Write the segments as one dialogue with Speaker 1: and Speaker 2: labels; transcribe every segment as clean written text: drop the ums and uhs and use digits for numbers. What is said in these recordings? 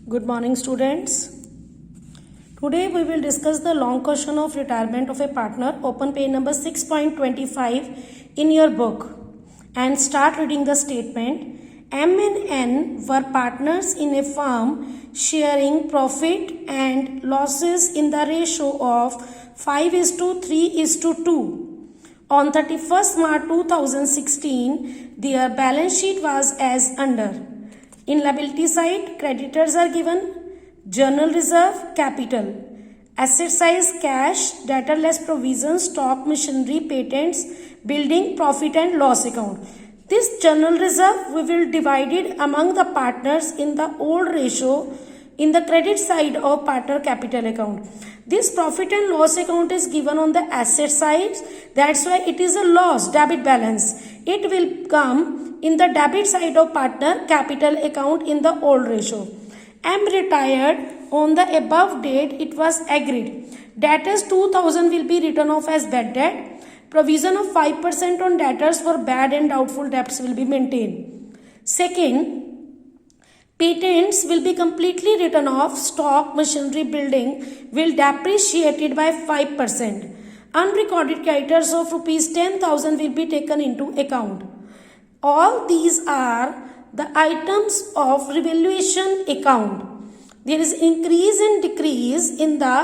Speaker 1: Good morning, students. Today we will discuss the long question of retirement of a partner, open page number 6.25 in your book, and start reading the statement. M and N were partners in a firm sharing profit and losses in the ratio of 5:3:2. On 31st March 2016, their balance sheet was as under. In liability side, creditors are given, journal reserve, capital, asset size, cash, debtor less provisions, stock, machinery, patents, building, profit and loss account. This journal reserve we will divide it among the partners in the old ratio in the credit side of partner capital account. This profit and loss account is given on the asset side. That's why it is a loss, debit balance. It will come in the debit side of partner capital account in the old ratio. M retired on the above date. It was agreed. Debtors 2000 will be written off as bad debt. Provision of 5% on debtors for bad and doubtful debts will be maintained. Second, patents will be completely written off. Stock, machinery, building will depreciated by 5%. Unrecorded creditors of rupees 10,000 will be taken into account. All these are the items of revaluation account. There is increase and decrease in the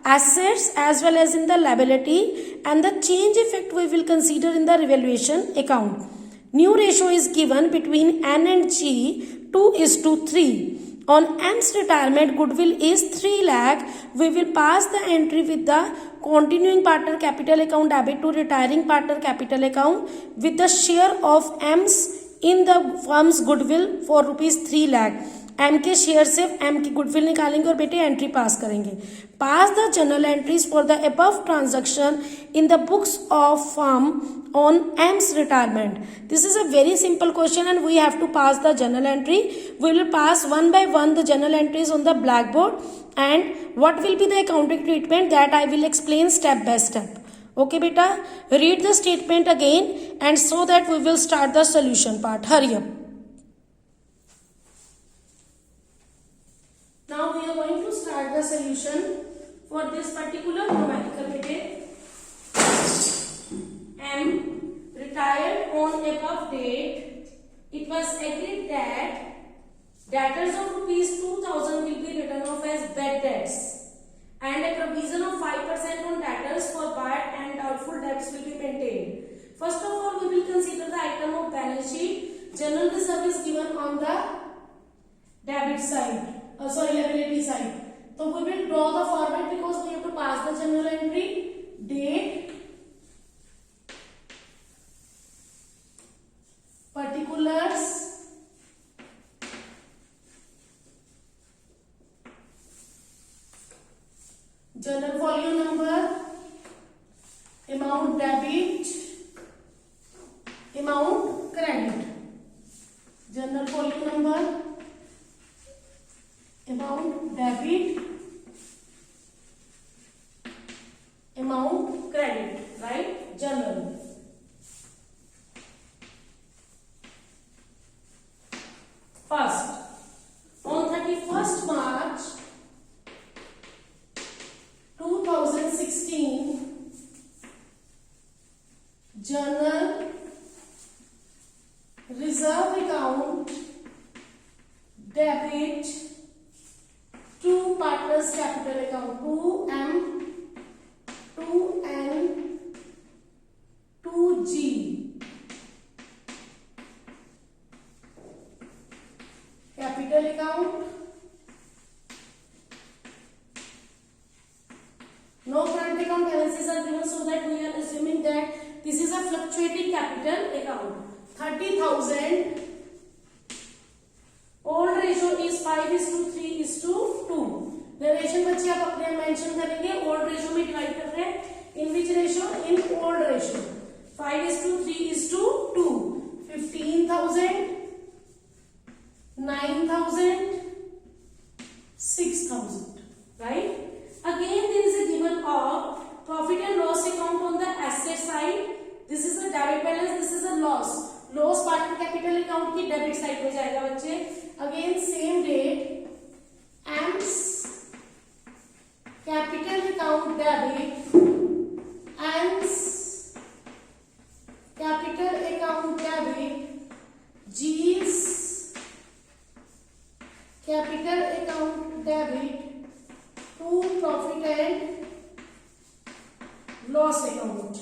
Speaker 1: assets as well as in the liability, and the change effect we will consider in the revaluation account. New ratio is given between N and G, 2:3. On M's retirement, goodwill is 3 lakh. We will pass the entry with the continuing partner capital account debit to retiring partner capital account with the share of M's in the firm's goodwill for rupees 3 lakh. M के share से M की goodwill निकालेंगे और बेटे entry pass करेंगे. Pass the journal entries for the above transaction in the books of firm on M's retirement. This is a very simple question and we have to pass the journal entry. We will pass one by one the journal entries on the blackboard, and what will be the accounting treatment that I will explain step by step. Okay beta, read the statement again and so that we will start the solution part. Hurry up. Now we are going to start the solution for this particular numerical beta. M retired on above date. It was agreed that debtors of rupees 2000 will be written off as bad debts, and a provision of 5% on debtors for bad and doubtful debts will be maintained. First of all, we will consider the item of balance sheet. General reserve is given on the debit side, liability side. So we will draw the format because we have to pass the general entry. Date, particulars, journal folio number, amount debit, amount credit. Journal folio number, amount debit, amount credit, right? Journal. First, on 31st March 2016, journal reserve account debit to partners capital account 2M, 2N, 2G. Capital account, no current account balances are given, so that we are assuming that this is a fluctuating capital account. 30,000. Old ratio is 5:3:2. Relation बच्चे आप अपने mention करेंगे. Old ratio में divide कर रहे हैं. In which ratio? In old ratio. 5:3:2. 15,000, 9,000, 6,000, right? Again there is a given of profit and loss account on the asset side. This is a debit balance, this is a loss. Loss partner capital account की debit side में जाएगा बच्चे. Again same date capital account debit to profit and loss account.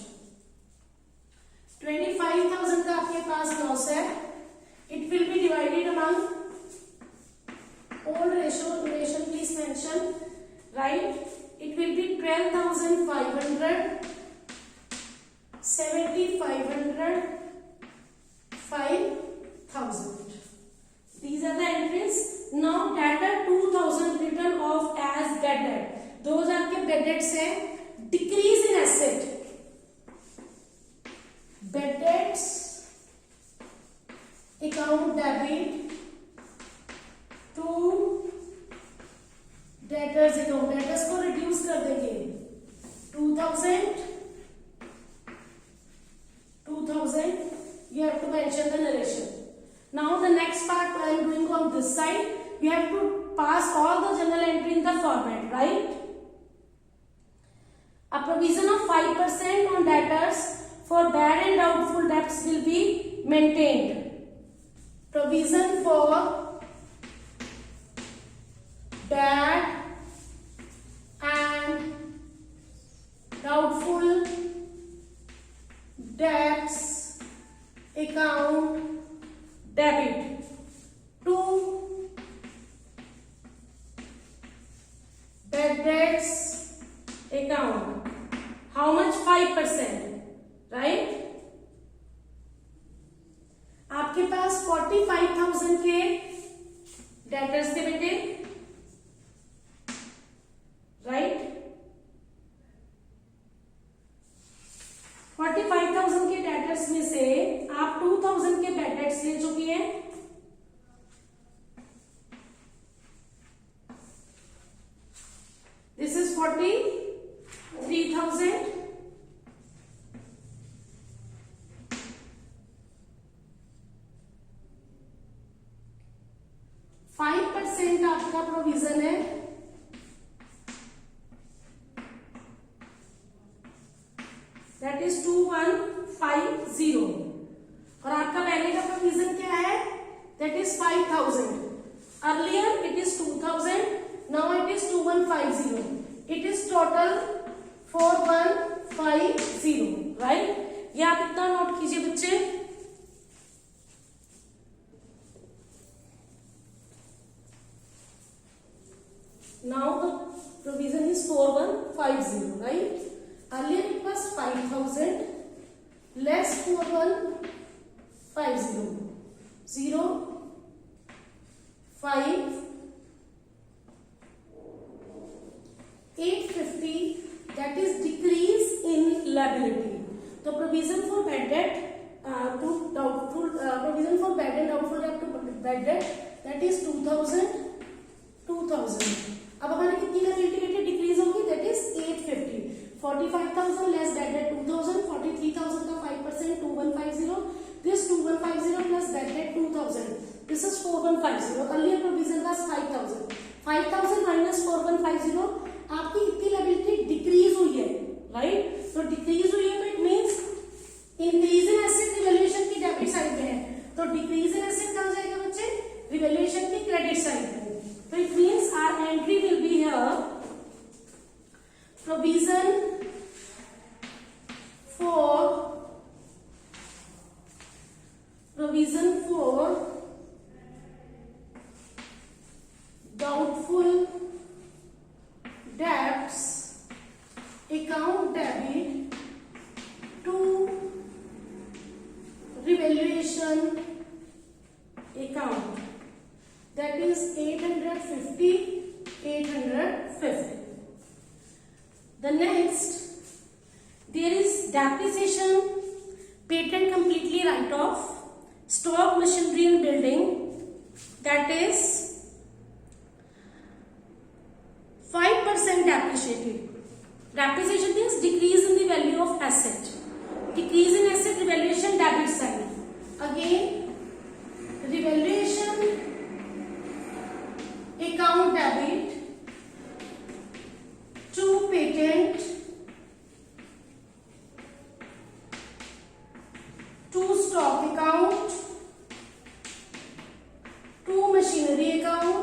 Speaker 1: 25,000 का आपके पास loss है, it will be divided among old relation please mention, right? It will be 12,500, 7,500, 5,000. These are the entries. Now debtor 2,000 written off as bad debt. those आपके bad debts है. Decrease in asset, bad debts account debit to debtors account, debtors को reduce कर देंगे 2000 you have to mention the narration. Now the next part I am doing on this side, we have to pass all the journal entry in the format, right? A provision of 5% on debtors for bad and doubtful debts will be maintained. Provision for bad and doubtful debts account debit to bad debts account. How much? 5%, right? आपके पास 45,000 के debtors थे बेटे, right? 45,000 के debtors में से आप 2,000 के bad debts ले चुकी हैं. This is 43,000. %5 आपका प्रोविजन है. That is 2150. और आपका पहले का प्रोविजन क्या है? That is 5,000. Earlier it is 2,000, now it is 2150. It is total 4150, right? ये आप इतना नोट कीजिए बच्चे. Now the provision is 4150, right? Earlier it was 5,000 less 4150. 0, 5, 850. That is decrease in liability. The provision for bad debt to doubtful provision for bad and doubtful debt to bad debt, that is 2,000. अब हमारी कितनी liability decrease होगी? That is 850. 45,000 less bad debt 2,000. 43,000 का 5% 2150. This 2150 plus bad debt 2,000. This is 4150. Earlier provision was 5,000. 5,000 minus 4150. आपकी इतनी liability decrease हुई है, right? तो डिक्रीज हुई है तो it means increase in asset revaluation की डेबिट साइड पे है. तो डिक्रीज इन एसेट कहां जाएगा बच्चे? रिवैल्यूएशन की क्रेडिट साइड पे. So it means our entry will be here provision for doubtful debts account debit to revaluation account. That is 850. The next, there is depreciation, patent completely write off, stock, machinery and building, that is 5% depreciated. Depreciation means decrease in the value of asset. Decrease in asset revaluation debit side. Again, revaluation account debit to patent, to stock account, to machinery account,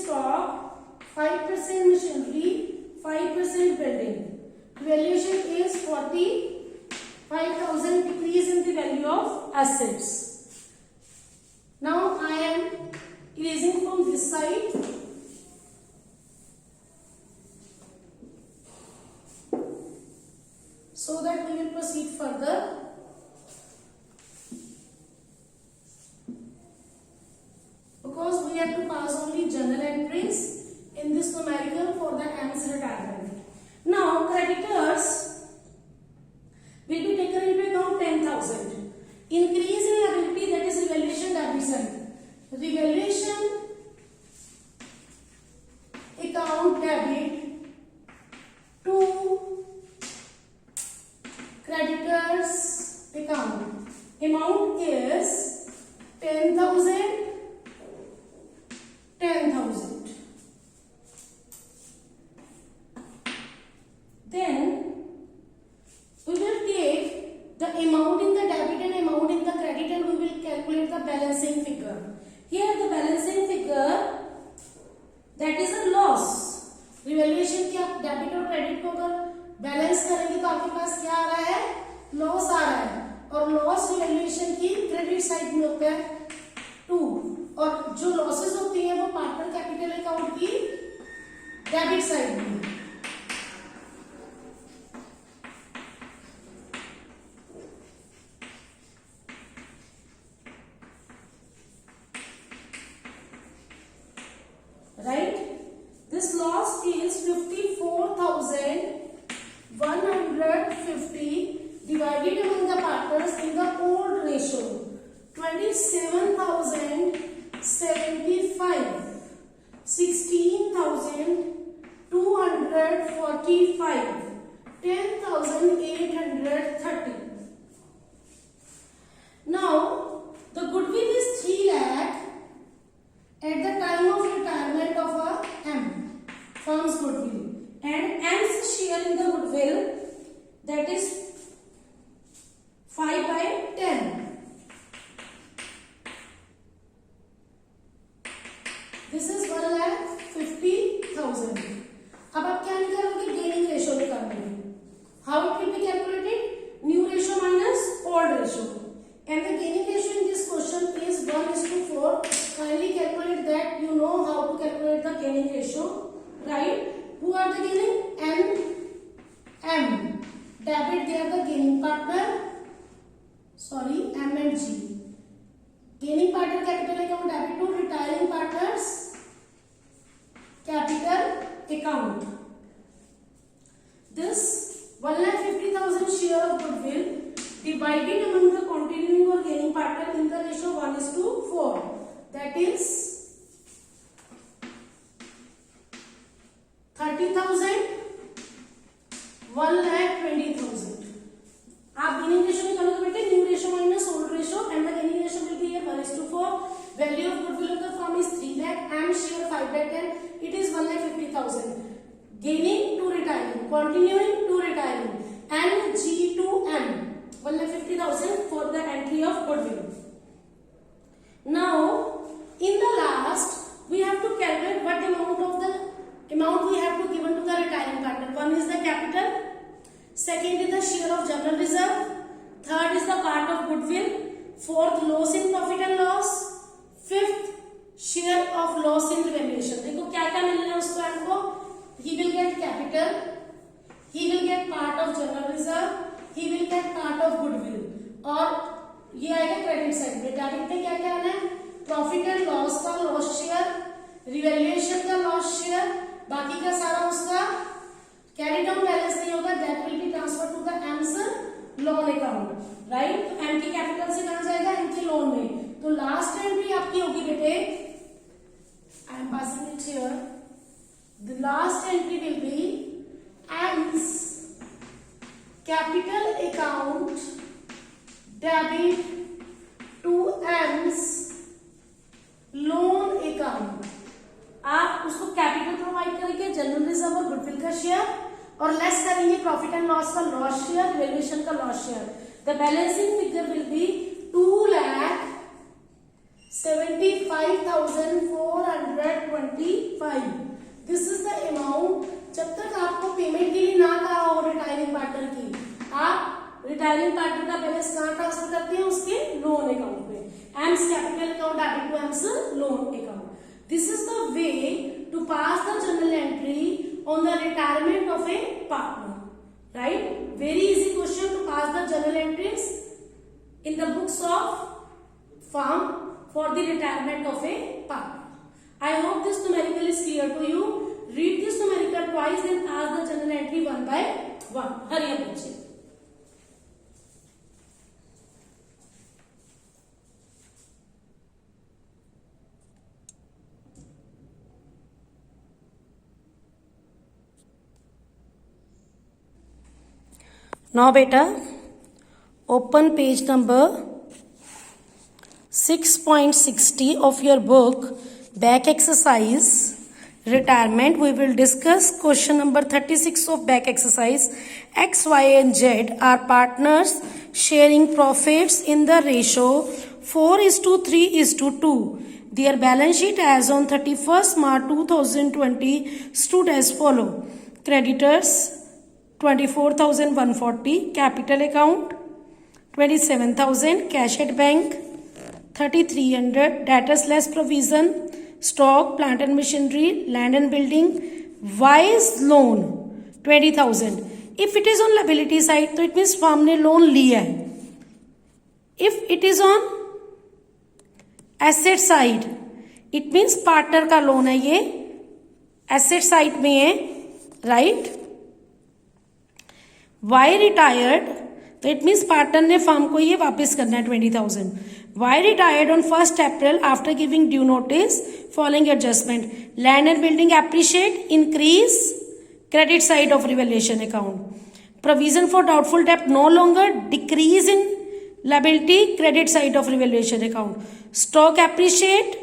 Speaker 1: stock, 5% machinery, 5% building. Valuation is 45,000, decrease in the value of assets. Now I am erasing from this side. So that we will proceed further. Because we have to pass only journal entries in this numerical for the M's retirement. Now creditors will be taken into account 10,000. Increase in liability, that is revaluation debit side. Revaluation account debit to creditors account. Amount is 10,000. 10,000. Then we will take the amount in the debit and amount in the credit and we will calculate the balancing figure. Here the balancing figure, that is a loss. Revaluation की आप debit और credit को अगर balance करेंगे तो आपके पास क्या आ रहा है? लॉस आ रहा है. और लॉस रिवैल्यूएशन की क्रेडिट साइड में होता है 2 और जो लॉसेस होती हैं वो पार्टनर कैपिटल अकाउंट की डेबिट साइड में. Right? This loss is 54,150 divided among the partners in the old ratio 27,075, 16,245, 10,830. Now the goodwill is 3 lakh at the time of retirement of a M, firm's goodwill, and M's share in the goodwill, that is 5/10. This is 1,50,000. अब आप क्या निकालोगे? Gaining ratio निकालोगे. How it will be calculated? New ratio minus old ratio, and the gaining ratio in this question is 1:4. Kindly calculate that. You know how to calculate the gaining ratio, right? Who are the gaining? N, M. Debit, they are the gaining partner. Sorry, M and G. Gaining partner capital account debit to retiring partners capital account. This 1,50,000 share of goodwill divided among the continuing or gaining partner in the ratio 1:4. That is 30,000, 1,20,000. आप gaining ratio निकालोगे बेटे. New ratio minus old ratio and the gaining ratio will be 1:4. Value of goodwill of the firm is 3 lakh. M share 5/10. It is 1,50,000. Gaining to retiring, continuing to retiring, and G to M. 1,50,000 for the entry of goodwill. Now in the last we have to calculate what amount of the amount we have to given to the retiring partner. One is the capital, second is the share of general reserve, third is the part of goodwill, fourth loss in profit and loss, fifth share of loss in revaluation. देखो क्या क्या मिल रहा है उसको हमको. He will get capital, he will get part of general reserve, he will get part of goodwill. और ये आएगा क्रेडिट साइड में. डेबिट में क्या क्या आना है? प्रॉफिट एंड लॉस का लॉस शेयर, रिवैल्यूएशन का लॉस शेयर, बाकी का सारा उसका कैरी डाउन बैलेंस नहीं होगा. That will be transfer to the M's loan account, right? तो एम की कैपिटल से कहां जाएगा? एम के लोन में. तो लास्ट एंट्री आपकी होगी बेटे, I am passing it here. The last entry will be M's capital account debit to M's loan account. आप उसको कैपिटल प्रोवाइड करेंगे, जनरल रिजर्व और गुडविल का शेयर, और लेस करेंगे प्रॉफिट एंड लॉस का लॉस शेयर, वैल्यूएशन का loss share. The balancing figure will be 2,75,425. 5. This is the amount. जब तक आपको पेमेंट के लिए ना कहा हो रिटायरिंग पार्टनर की, आप रिटायरिंग पार्टनर का बैलेंस कहाँ ट्रांसफर करते हैं? उसके लोन अकाउंट में. M's capital account debit to M's loan account. This is the way to pass the journal entry on the retirement of a partner. Right? Very easy question to pass the journal entries in the books of firm for the retirement of a partner. I hope this numerical is clear to you. Read this numerical twice and pass the journal entry one by one. Hurry up, बच्चे. Now beta, open page number 6.60 of your book, back exercise, retirement. We will discuss question number 36 of back exercise. X, Y and Z are partners sharing profits in the ratio 4:3:2. Their balance sheet as on 31st March 2020 stood as follow. Creditors 24,140, capital account 27,000, cash at bank 3,300, debtors less provision, stock, plant and machinery, land and building, wise loan 20,000. If it is on liability side, तो it means firm ने loan लिया है. If it is on asset side, it means partner का loan है, ये asset side में है, right? Y retired, तो इट मीन्स पार्टनर ने फर्म को ये वापस करना है 20,000. Y retired on 1st April after giving due notice following adjustment. Land and building appreciate, increase credit side of revaluation account. Provision for doubtful डेब्ट no longer, decrease in liability credit side of revaluation account. Stock appreciate,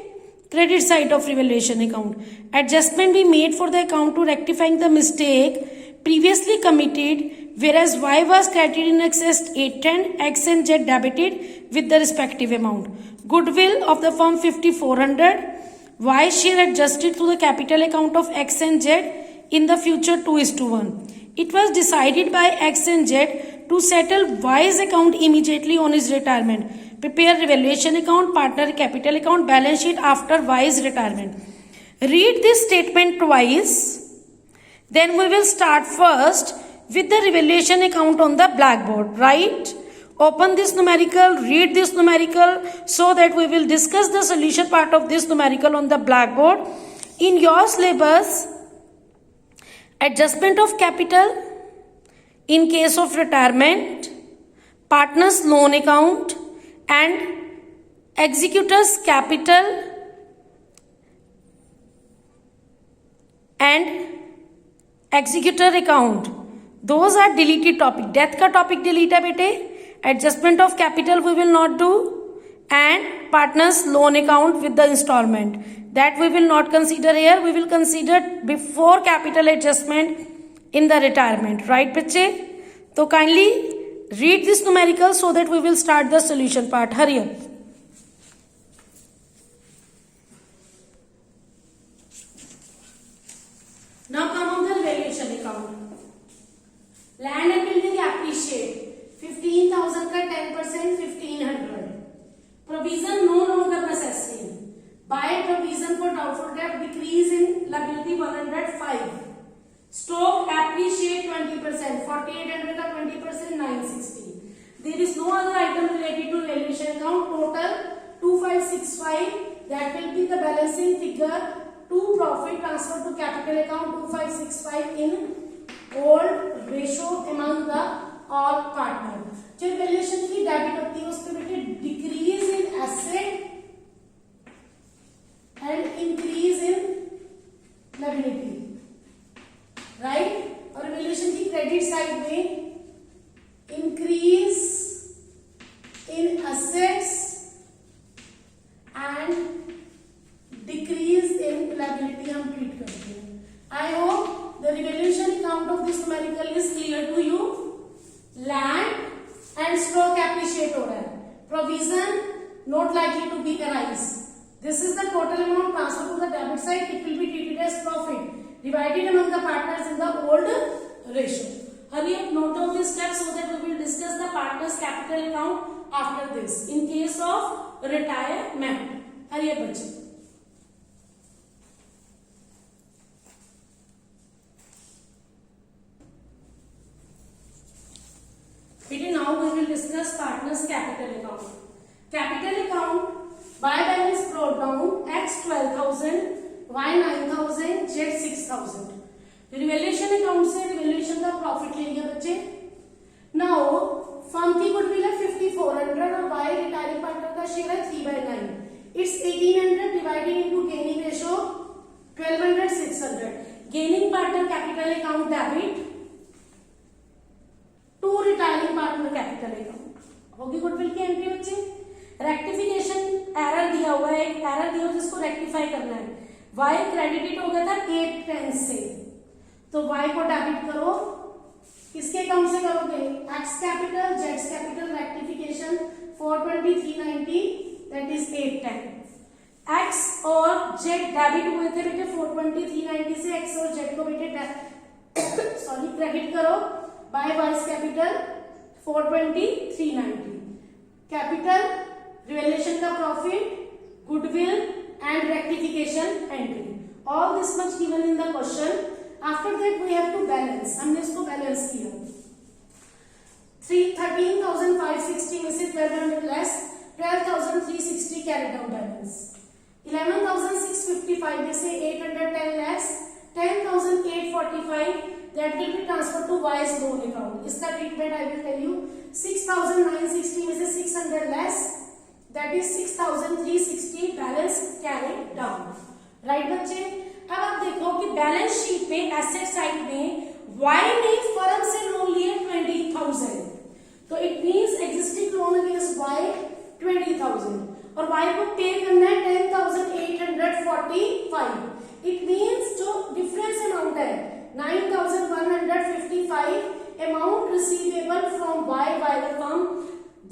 Speaker 1: credit side of revaluation account. Adjustment be made for the account to rectifying the mistake previously committed, whereas Y was credited in excess 810, X and Z debited with the respective amount. Goodwill of the firm 5,400, Y share adjusted to the capital account of X and Z in the future 2:1. It was decided by X and Z to settle Y's account immediately on his retirement. Prepare revaluation account, partner capital account, balance sheet after Y's retirement. Read this statement twice. Then we will start first with the revaluation account on the blackboard, right? Open this numerical, read this numerical so that we will discuss the solution part of this numerical on the blackboard. In your syllabus, adjustment of capital in case of retirement, partner's loan account and executor's capital and executor account, those are deleted topic. Death का topic delete है बेटे. Adjustment of capital we will not do, and partner's loan account with the installment, that we will not consider here. We will consider before capital adjustment in the retirement, right बच्चे? तो kindly read this numerical so that we will start the solution part. Hurry up. Now come on the revaluation account. Land and building appreciate 15,000 का 10% 1,500. Provision no longer necessary. Buy provision for doubtful debt, decrease in liability 105. Stock appreciate 20%, 4,800 का 20% 960. There is no other item related to revaluation account. Total 2,565. That will be the balancing figure. To profit transfer to capital account 2,565 in old ratio among the all partner. जो valuation की debit होती है उस पे बेटे decrease in asset and increase in liability, right? और valuation की credit side में increase in assets and decrease in liability हम ट्रीट करते हैं. I hope the revaluation account of this numerical is clear to you. Land and stock appreciate हो रहा है. Provision not likely to be arise. This is the total amount transferred to the debit side. It will be treated as profit divided among the partners in the old ratio. Hurry up, note down these steps so that we will discuss the partners capital account after this in case of retirement. Hurry up बच्चे. Now we will discuss partners capital account. Capital account, by balance brought down, X 12,000, Y 9,000, Z 6,000. Revaluation account से revaluation का profit ले लिया बच्चे. Now firm की goodwill है 5400 और Y retiring partner का शेयर है 3/9. It's 1800 divided into gaining ratio 1200 600. Gaining partner capital account debit to retiring partner capital account. होगी गुडविल की एंट्री बच्चे. रेक्टिफिकेशन एरर दिया हुआ है, एक एरर दिया हुआ जिसको रेक्टिफाई करना है. वाई क्रेडिटेड हो गया था 810 से, तो y को डेबिट करो. किसके अकाउंट से करोगे? x capital, z capital, rectification 420 390 that is 810. x और z डेबिट हुए थे बेटे 420 390 से. x और z को बेटे सॉरी क्रेडिट करो by Y's capital 420 390. Capital, revaluation का profit, goodwill and rectification entry. All this much given in the question. After that we have to balance. हमने इसको बैलेंस किया. 13,560 में से 1200 लेस 12,360 कैरी डाउन बैलेंस. 11,655 में से 810 less 10,845 that will be transferred to Y's loan account. इसका treatment I will tell you. 6,960 में से 600 less that is 6,360 balance carry down. Right बच्चे. अब आप देखो कि बैलेंस शीट पे एसेट साइड में Y ने फर्म से लोन लिए 20,000, तो it means existing loan against Y 20,000 और Y को पे करना है 10,845. इट मींस जो डिफरेंस अमाउंट है 9,155 amount receivable from Y by the firm.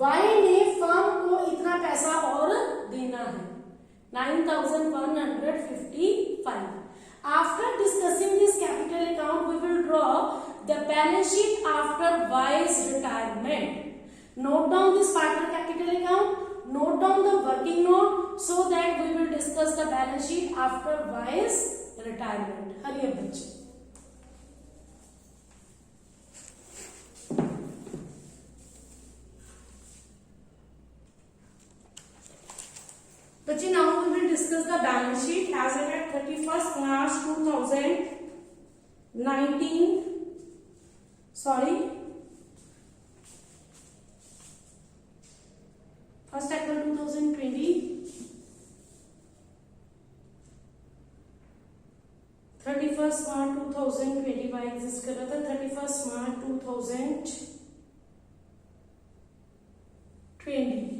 Speaker 1: Y ने फर्म को इतना पैसा और देना है 9,155. After discussing this capital account, we will draw the balance sheet after Y's retirement. Note down this partner capital account, note down the working note so that we will discuss the balance sheet after Y's retirement. Hurry up, bachche. Bachche, now we will discuss the balance sheet as at 31st March 2019. Sorry. 1st April 2020. 31st March 2020 by exist कर रहा था. 31st March 2020.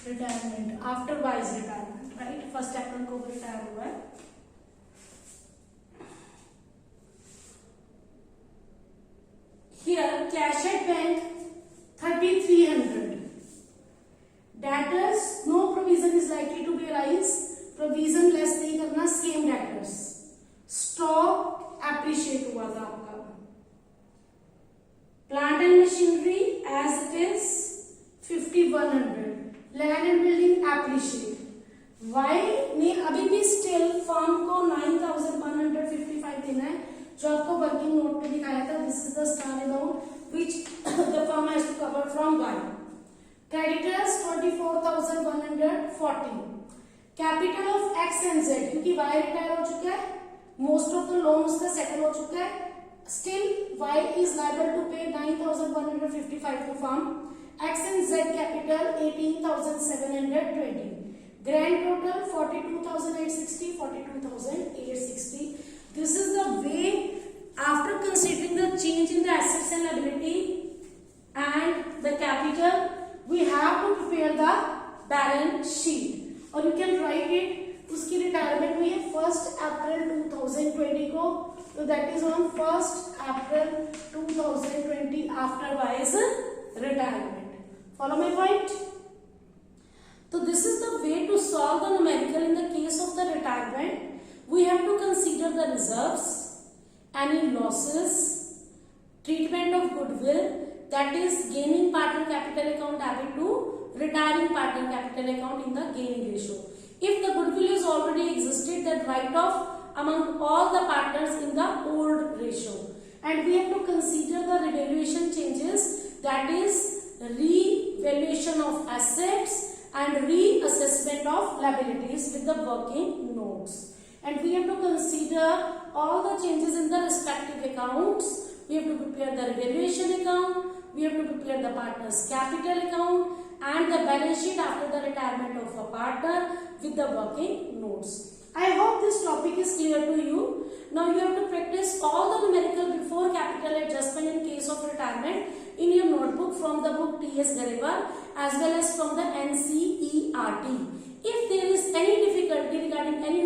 Speaker 1: Retirement after wise retirement. Right. 1st April को retire हुआ है. Here cash at bank 3,300. Debtors no provision is likely to be arise. Provision less नहीं करना. Same debtors. Stock appreciate हुआ था आपका. Plant and machinery as it is 5,100. Land and building appreciate. Y ने अभी भी स्टिल फर्म को 9,155 देना है जो आपको वर्किंग नोट पे दिखाया था. This is the star amount which the firm has to cover from Y. Creditors 24,140. Capital of X and Z क्योंकि वाई रिटायर हो चुका है, मोस्ट ऑफ द लोन्स का सेटल हो चुका है. Still Y is liable to pay 9,155 to firm. X and Z capital 18,720. Grand total 42,860, 42,860. This is the way after considering the change in the assets and liability and the capital, we have to prepare the balance sheet. और you can write it. उसकी retirement हुई है 1st April 2020 को, तो that is on 1st April 2020 after Y's retirement. Follow my point. So this is the way to solve the numerical in the case of the retirement. We have to consider the reserves, any losses, treatment of goodwill, that is gaining part in capital account added to retiring part in capital account in the gaining ratio. If the goodwill is already existed, then write off among all the partners in the old ratio. And we have to consider the revaluation changes, that is revaluation of assets and reassessment of liabilities with the working notes. And we have to consider all the changes in the respective accounts. We have to prepare the revaluation account, we have to prepare the partner's capital account and the balance sheet after the retirement of a partner with the working notes. I hope this topic is clear to you. Now you have to practice all the numerical before capital adjustment in case of retirement in your notebook from the book T.S. Garevar as well as from the NCERT. If there is any difficulty regarding any